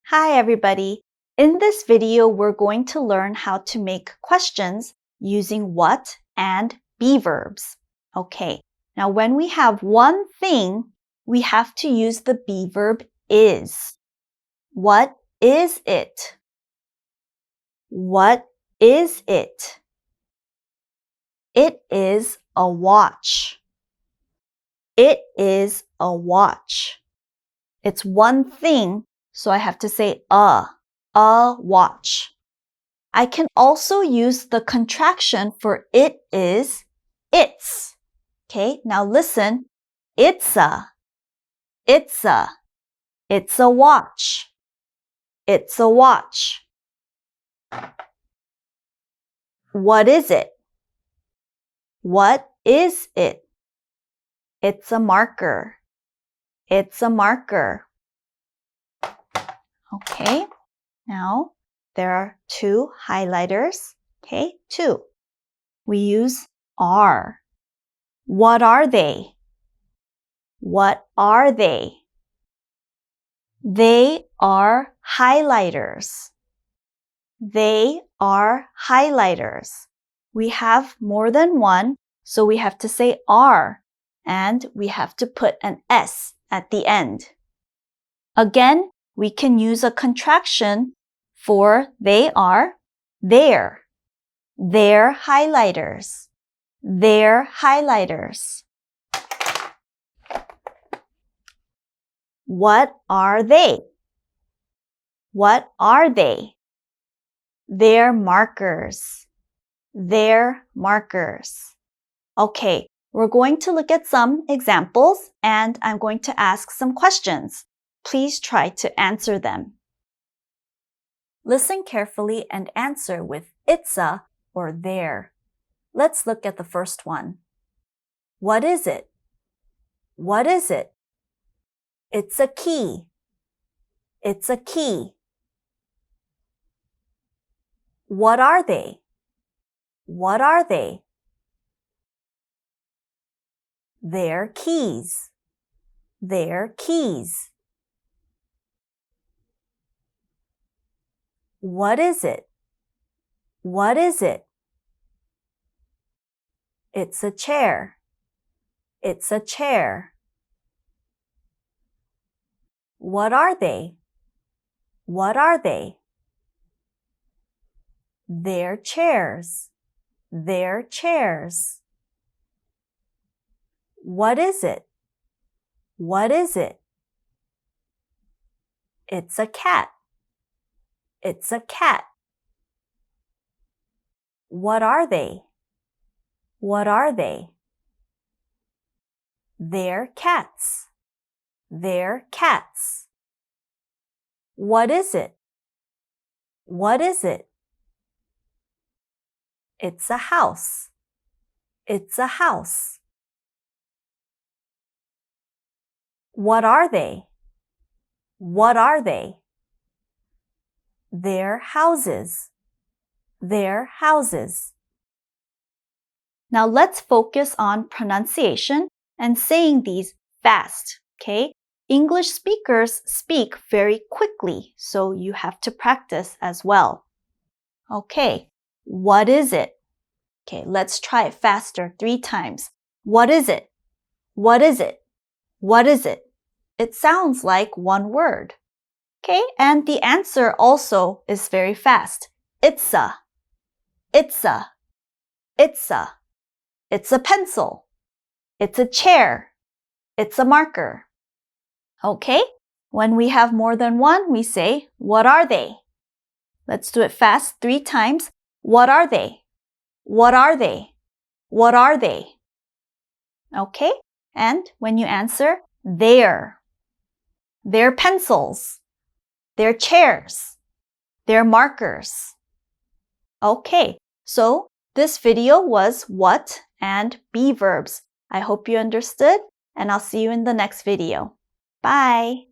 Hi everybody! In this video, we're going to learn how to make questions using what and be verbs. Okay, now when we have one thing, we have to use the be verb is. What is it? What is it? It is a watch. It is a watch. It's one thing, so I have to say a watch. I can also use the contraction for it is, it's. Okay, now listen. It's a watch. It's a watch. What is it? What is it? It's a marker. It's a marker. Okay, now there are two highlighters. Okay, two. We use are. What are they? What are they? They are highlighters. They are highlighters. We have more than one, so we have to say are, and we have to put an S at the end. Again, we can use a contraction for they are, their. They're highlighters. They're highlighters. What are they? What are they? They're markers. They're markers. Okay, we're going to look at some examples and I'm going to ask some questions. Please try to answer them. Listen carefully and answer with it's a or their. Let's look at the first one. What is it? What is it? It's a key. It's a key. What are they? What are they? They're keys. They're keys. What is it? What is it? It's a chair. It's a chair. What are they? What are they? They're chairs. They're chairs. What is it? What is it? It's a cat. It's a cat. What are they? What are they? They're cats. They're cats. What is it? What is it? It's a house. It's a house. What are they? What are they? They're houses. They're houses. Now let's focus on pronunciation and saying these fast, okay? English speakers speak very quickly, so you have to practice as well. Okay, what is it? Okay, let's try it faster 3 times. What is it? What is it? What is it? It sounds like one word. Okay, and the answer also is very fast. It's a. It's a. It's a. It's a pencil. It's a chair. It's a marker. Okay, when we have more than one, we say, what are they? Let's do it fast 3 times. What are they? What are they? What are they? Okay, and when you answer, they're pencils. They're chairs. They're markers. Okay, so this video was what and be verbs. I hope you understood, and I'll see you in the next video. Bye!